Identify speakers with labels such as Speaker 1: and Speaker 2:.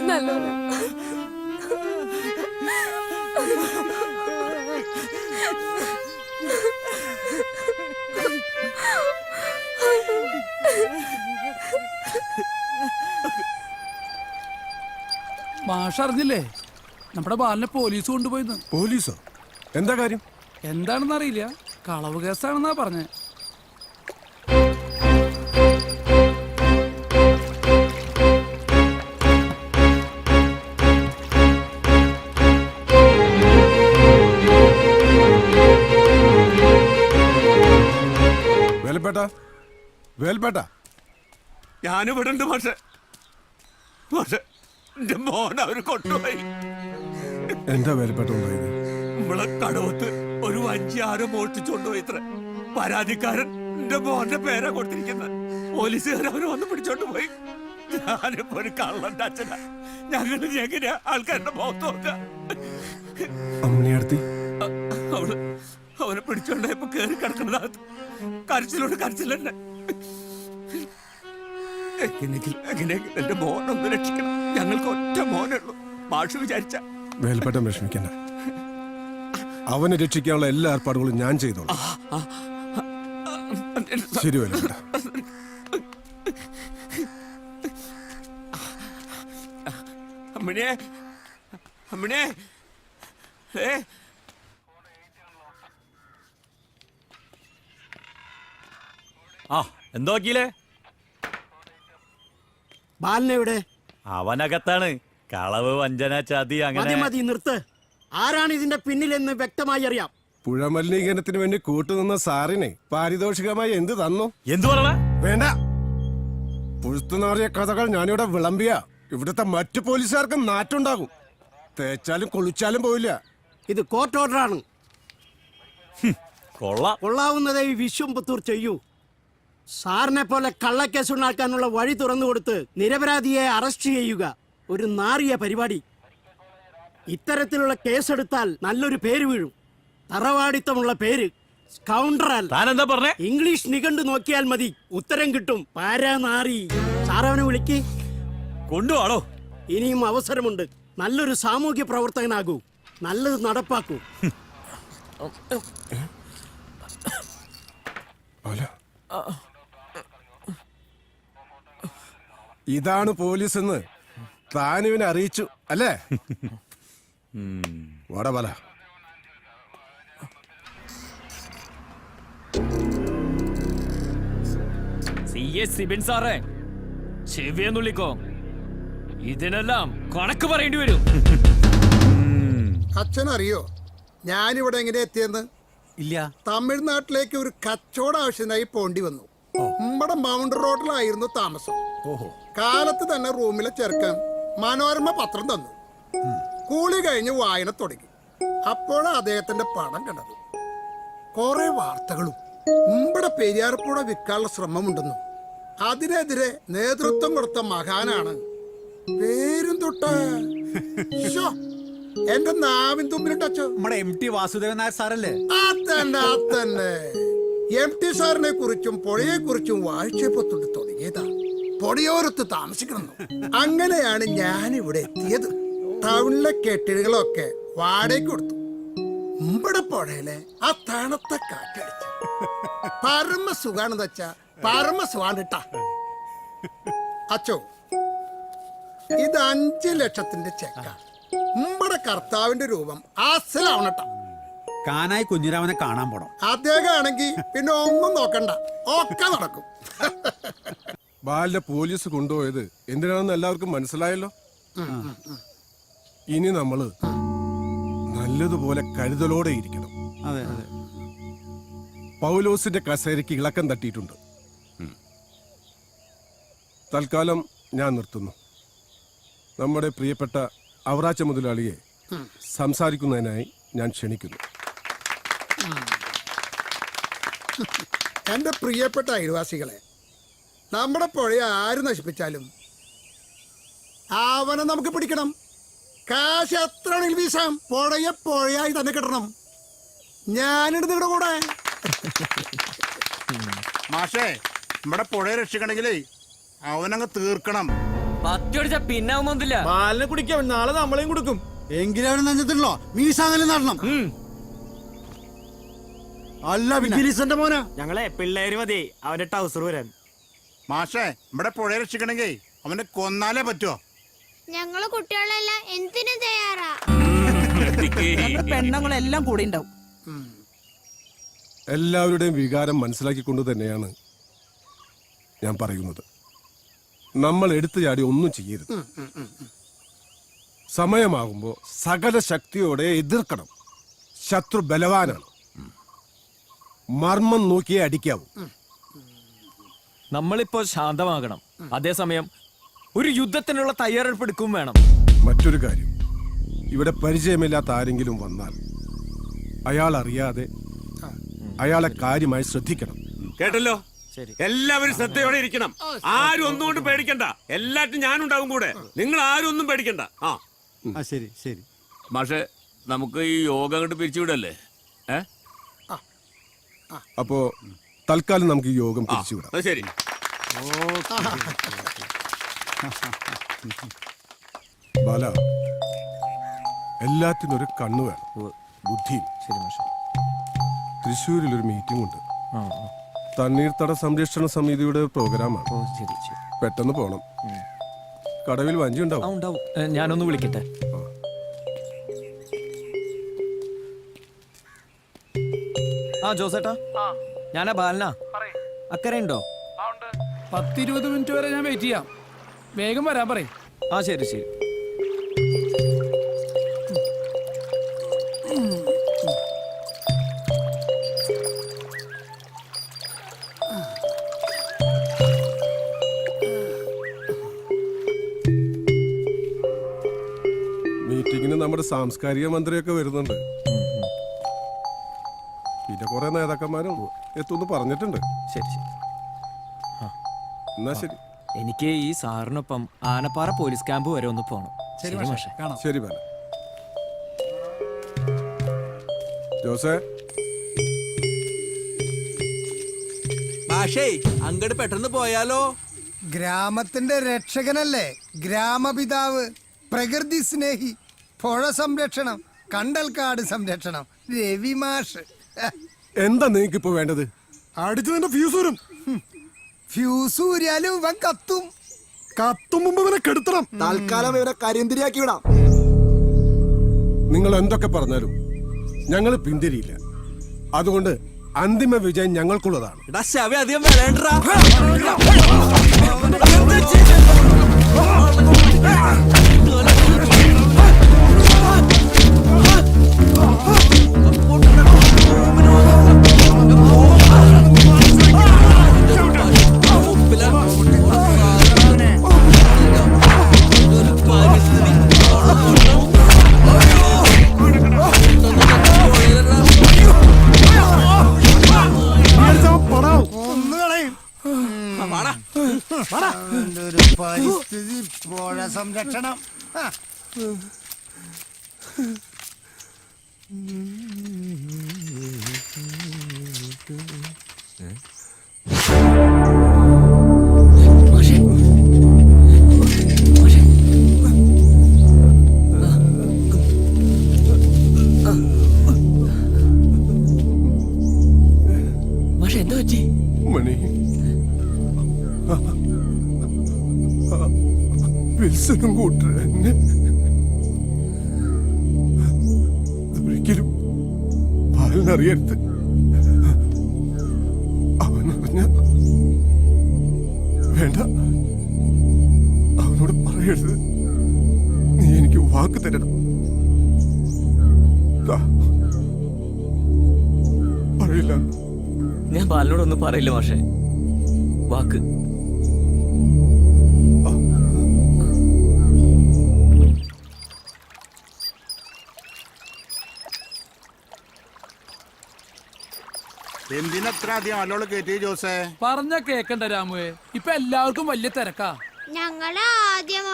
Speaker 1: നല്ലോണം
Speaker 2: മാഷ് അറിഞ്ഞില്ലേ നമ്മുടെ ബാലിനെ പോലീസ് കൊണ്ടുപോയിന്ന്.
Speaker 3: പോലീസോ? എന്താ കാര്യം?
Speaker 2: എന്താണെന്ന് അറിയില്ല, കളവ് കേസാണെന്നാ പറഞ്ഞേ.
Speaker 3: വേൽപേട്ട, വേൽപേട്ട,
Speaker 4: ഞാനിവിടെ ഉണ്ട് പക്ഷേ എന്റെ മോൻ അവര് കൊണ്ടുപോയി.
Speaker 3: എന്താ വേൽപേട്ട ഉണ്ടായത്?
Speaker 4: നമ്മളെ കടവത്ത് ഒരു വഞ്ചി ആരോ മോഷ്ടിച്ചോണ്ടുപോയി. ഇത്ര പരാതിക്കാരൻ എന്റെ മോന്റെ പേരാ കൊടുത്തിരിക്കുന്നത്. പോലീസുകാർ അവര് വന്ന് പിടിച്ചോണ്ട് പോയി. ഞാനിപ്പോ ഒരു കള്ളന്റെ അച്ഛനാ. ഞങ്ങള് എങ്ങനെയാ ആൾക്കാരുടെ മുഖത്ത് നോക്ക? അവനെ പിടിച്ചോണ്ടായപ്പോ കേറി കിടക്കുന്നതാകത്ത് കരച്ചിലോട് കരച്ചിലെന്നെ. എന്റെ മോനൊന്ന് രക്ഷിക്കണം. ഞങ്ങൾക്ക് ഒറ്റ മോനുള്ളൂ. മാഷ് വിചാരിച്ച
Speaker 3: വേൽപേട്ടൻ വിഷമിക്കണ്ട, അവനെ രക്ഷിക്കാനുള്ള എല്ലാ ഏർപ്പാടുകളും ഞാൻ ചെയ്തോളാം. ശരി വേൽപേട്ട.
Speaker 4: അമ്മനെ അമ്മനെ
Speaker 5: എന്തോ വക്കീലേ?
Speaker 6: ബാലനെവിടെ?
Speaker 5: അവനകത്താണ്. കളവ്, വഞ്ചന, ചതി, അങ്ങനെ
Speaker 6: മതി നിർത്ത്. ആരാണ് ഇതിന്റെ പിന്നിലെന്ന് വ്യക്തമായി അറിയാം.
Speaker 3: പുഴ മലിനീകരണത്തിന് വേണ്ടി കൂട്ടുനിന്ന സാറിനെ പാരിതോഷികമായി എന്ത് തന്നു?
Speaker 5: എന്തു പറ?
Speaker 3: വേണ്ട, പുഴുത്തുനാറിയ കഥകൾ ഞാനിവിടെ വിളമ്പിയ ഇവിടുത്തെ മറ്റു പോലീസുകാർക്കും നാറ്റുണ്ടാകും. തേച്ചാലും കൊള്ളിച്ചാലും പോയില്ല.
Speaker 6: ഇത് കോർട്ട് ഓർഡറാണ്. കൊള്ളാവുന്നതേ ഈ വിശ്വംപുത്തൂർ ചെയ്യൂ. സാറിനെ പോലെ കള്ളക്കേസുണ്ടാക്കാനുള്ള വഴി തുറന്നു കൊടുത്ത് നിരപരാധിയെ അറസ്റ്റ് ചെയ്യുക ഒരു നാറിയ പരിപാടി. ഇത്തരത്തിലുള്ള കേസെടുത്താൽ നല്ലൊരു പേര് വീഴും. തറവാടിത്തമുള്ള പേര്. സ്കൗണ്ടറൽ.
Speaker 5: താനെന്താ പറഞ്ഞേ?
Speaker 6: ഇംഗ്ലീഷ് നിഘണ്ടു നോക്കിയാൽ മതി, ഉത്തരം കിട്ടും. പാരാനാറി. സാറവനെ വിളിക്ക്.
Speaker 5: കൊണ്ടുപോണോ?
Speaker 6: ഇനിയും അവസരമുണ്ട്. നല്ലൊരു സാമൂഹ്യ പ്രവർത്തകനാകൂ. നല്ലത് നടപ്പാക്കൂ.
Speaker 3: ഇതാണ് പോലീസ് എന്ന് താനിവനെ അറിയിച്ചു അല്ലേ? വാടാ ബാല.
Speaker 7: സിബിൻ സാറേ, ചെവിയെന്നുള്ളിക്കോ. ഇതിനെല്ലാം കണക്ക് പറയേണ്ടി വരും.
Speaker 8: അച്ഛനറിയോ ഞാനിവിടെ എങ്ങനെ എത്തിയെന്ന്?
Speaker 9: ഇല്ല.
Speaker 8: തമിഴ്നാട്ടിലേക്ക് ഒരു കച്ചവട ആവശ്യത്തിനായി പോണ്ടി വന്നു. നമ്മുടെ മൗണ്ട് റോഡിലായിരുന്നു താമസം. കാലത്ത് തന്നെ റൂമിലെ ചെറുക്കൻ മനോരമ പത്രം തന്നു. കൂളി കഴിഞ്ഞ് വായന തുടങ്ങി. അപ്പോഴാ അദ്ദേഹത്തിന്റെ പണം കണ്ടത്. കുറെ വാർത്തകളും നമ്മുടെ പെരിയാർപ്പുഴ വിൽക്കാനുള്ള ശ്രമമുണ്ടെന്നും അതിനെതിരെ നേതൃത്വം കൊടുത്ത മഹാനാണ്. പേരും തൊട്ട് എന്റെ നാവിൻ തുമ്പിലുണ്ടോ?
Speaker 9: നമ്മുടെ MT വാസുദേവൻ നായർ സാറല്ലേ?
Speaker 8: തന്നെ MT സാറിനെ കുറിച്ചും പുഴയെ കുറിച്ചും വായിച്ചപ്പോട്ട് തുടങ്ങിയതാ. പൊടിയോരത്ത് താമസിക്കണം. അങ്ങനെയാണ് ഞാൻ ഇവിടെ എത്തിയത്. ടൗണിലെ കെട്ടിടങ്ങളൊക്കെ വാടകയ്ക്ക് കൊടുത്തു. മുമ്പടെ പുഴയിലെ ആ തണുത്ത കാറ്റടിച്ച് പരമസുഖാണെന്ന് വെച്ചാ പരമസുഖാണിട്ടാ. അച്ചോ, ഇത് 5 ലക്ഷത്തിന്റെ ചെക്ക. നമ്മുടെ കർത്താവിന്റെ രൂപം അസലാവണട്ടാ.
Speaker 9: കാനായി കുഞ്ഞിരാമനെ കാണാൻ പോണം.
Speaker 8: അദ്ദേഹം ആണെങ്കി പിന്നെ ഒന്നും നോക്കണ്ട, ഒക്കെ നടക്കും.
Speaker 3: ബാലിനെ പോലീസ് കൊണ്ടുപോയത് എന്തിനാണെന്ന് എല്ലാവർക്കും മനസ്സിലായല്ലോ. ഇനി നമ്മള് നല്ലതുപോലെ കരുതലോടെ ഇരിക്കണം. പൗലോസിന്റെ കസേരയ്ക്ക് ഇളക്കം തട്ടിയിട്ടുണ്ട്. തൽക്കാലം ഞാൻ നിർത്തുന്നു. നമ്മുടെ പ്രിയപ്പെട്ട അവറാച്ച മുതലാളിയെ സംസാരിക്കുന്നതിനായി ഞാൻ ക്ഷണിക്കുന്നു.
Speaker 8: എന്റെ പ്രിയപ്പെട്ട അയൽവാസികളെ, നമ്മുടെ പുഴയെ ആര് നശിപ്പിച്ചാലും അവനെ നമുക്ക് പിടിക്കണം. കാശ് എത്രയാണെങ്കിൽ വീശാം. പുഴയെ പുഴയായി തന്നെ കിട്ടണം. ഞാനിട് നിങ്ങളുടെ കൂടെ.
Speaker 10: മാഷേ, നമ്മുടെ പുഴയെ രക്ഷിക്കണമെങ്കിലേ അവനങ്ങ് തീർക്കണം.
Speaker 7: പത്തിയടിച്ച പിന്നാവുന്നൊന്നില്ല.
Speaker 1: പാലിനെ കുടിക്കാം, നാളെ നമ്മളെയും കൊടുക്കും.
Speaker 9: എങ്കിലും അവന് നെഞ്ചത്തുള്ളോ മീസാങ്ങലും നടണം. അല്ല പിന്നെ മോനാ.
Speaker 1: ഞങ്ങളെ പിള്ളേര് മതി അവന്റെ ടൗസർ വരാൻ.
Speaker 10: മാഷേ, ഇവിടെ പുഴയെ രക്ഷിക്കണമെങ്കിൽ അവനെ കൊന്നാലേ പറ്റുമോ?
Speaker 11: ഞങ്ങള് കുട്ടികളെല്ലാം എന്തിനും തയ്യാറാ.
Speaker 6: പെണ്ണുങ്ങളെല്ലാം കൂടെ ഉണ്ടാവും.
Speaker 3: എല്ലാവരുടെയും വികാരം മനസ്സിലാക്കിക്കൊണ്ട് തന്നെയാണ് ഞാൻ പറയുന്നത്. നമ്മൾ എടുത്തു ചാടി ഒന്നും ചെയ്യരുത്. സമയമാകുമ്പോൾ സകല ശക്തിയോടെ എതിർക്കണം. ശത്രു ബലവാനാണ്. മർമ്മം നോക്കിയേ അടിക്കാവൂ.
Speaker 7: നമ്മളിപ്പോ ശാന്തമാകണം. അതേസമയം ഒരു യുദ്ധത്തിനുള്ള തയ്യാറെടുപ്പ് എടുക്കും വേണം.
Speaker 3: മറ്റൊരു കാര്യം, ഇവിടെ പരിചയമില്ലാത്ത ആരെങ്കിലും വന്നാൽ അയാൾ അറിയാതെ അയാളെ കാര്യമായി ശ്രദ്ധിക്കണം.
Speaker 4: കേട്ടല്ലോ? എല്ലാവരും ശ്രദ്ധയോടെ ഇരിക്കണം. ആരും ഒന്നുകൊണ്ട് പേടിക്കണ്ട. എല്ലാറ്റും ഞാനുണ്ടാവും കൂടെ. നിങ്ങൾ ആരും ഒന്നും പേടിക്കണ്ട.
Speaker 9: ശരി ശരി.
Speaker 5: മാഷെ, നമുക്ക് ഈ യോഗ അങ്ങോട്ട് പിരിച്ചുവിടല്ലേ?
Speaker 3: അപ്പോ തൽക്കാലം നമുക്ക് ഈ യോഗം പിരിച്ചുവിടാം.
Speaker 4: അത് ശരി.
Speaker 3: ബാല, എല്ലാത്തിനും ഒരു കണ്ണു വേണം, ബുദ്ധിയും. തൃശ്ശൂരിൽ ഒരു മീറ്റിംഗ് ഉണ്ട്. തണ്ണീർത്തട സംരക്ഷണ സമിതിയുടെ പ്രോഗ്രാമാണ്. പെട്ടെന്ന് പോണം. കടവിൽ വഞ്ചി ഉണ്ടാവും.
Speaker 7: ഞാനൊന്ന് വിളിക്കട്ടെ. ആ ജോസേട്ടാ, ഞാനാ ബാലനാ. അക്കരെ ഉണ്ടോ?
Speaker 2: 10-20 മിനിറ്റ് വരെ ഞാൻ വെയിറ്റ് ചെയ്യാം. വേഗം വരാൻ പറയും.
Speaker 7: ആ ശരി ശരി.
Speaker 3: മീറ്റിങ്ങിന് നമ്മുടെ സാംസ്കാരിക മന്ത്രിയൊക്കെ വരുന്നുണ്ട്. പിന്നെ കുറെ നേതാക്കന്മാരും എത്തുമെന്ന് പറഞ്ഞിട്ടുണ്ട്.
Speaker 7: ശരി ശരി.
Speaker 3: എന്നാ ശരി.
Speaker 7: എനിക്ക് ഈ സാറിനൊപ്പം ആനപ്പാറ പോലീസ് ക്യാമ്പ് വരെ ഒന്ന് പോണം.
Speaker 2: ശരി മാഷേ, കാണാം.
Speaker 3: ശരി ബാല. ജോസേ,
Speaker 1: മാഷേ, അങ്ങോട്ട് പെട്ടെന്ന് പോയാലോ?
Speaker 8: ഗ്രാമത്തിന്റെ രക്ഷകനല്ലേ ഗ്രാമപിതാവ്, പ്രകൃതി സ്നേഹി, പുഴ സംരക്ഷണം, കണ്ടൽക്കാട് സംരക്ഷണം, രവി മാഷ്.
Speaker 3: എന്താ നിങ്ങൾക്കിപ്പോ വേണ്ടത്? അടിച്ചു തന്നെ ഫ്യൂസ് വരും.
Speaker 8: ഫ്യൂസ് ഊരിയാലും ഇവൻ കത്തും.
Speaker 3: കത്തും മുമ്പ് ഇവനെ കെടുത്തണം.
Speaker 1: തൽക്കാലം ഇവരെ കരിന്തിരിയാക്കി വിടാം.
Speaker 3: നിങ്ങൾ എന്തൊക്കെ പറഞ്ഞാലും ഞങ്ങൾ പിന്തിരിയില്ല. അതുകൊണ്ട് അന്തിമ വിജയം ഞങ്ങൾക്കുള്ളതാണ്.
Speaker 1: അധികം വേണ്ട.
Speaker 8: പരിസ്ഥിതി പുഴ സംരക്ഷണം.
Speaker 7: എന്താ പറ്റി?
Speaker 3: മണി, വിൽസനും കൂട്ടരെന്നെ ഒരിക്കലും ബാലനറിയരുത്. അവനറിഞ്ഞ വേണ്ട, അവനോട് പറയരുത്. നീ എനിക്ക് വാക്ക് തരണം. പറയില്ല.
Speaker 7: ഞാൻ ബാലനോടൊന്നും പറയില്ല മാഷേ. വാക്ക്.
Speaker 10: എന്തിനത്ര അധികം ആളുകൾ കയറ്റി ജോസേ?
Speaker 2: പറഞ്ഞ കേക്കണ്ട രാമുവേ, ഇപ്പൊ എല്ലാവർക്കും വലിയ തിരക്കാ.
Speaker 11: ഞങ്ങള് ആദ്യം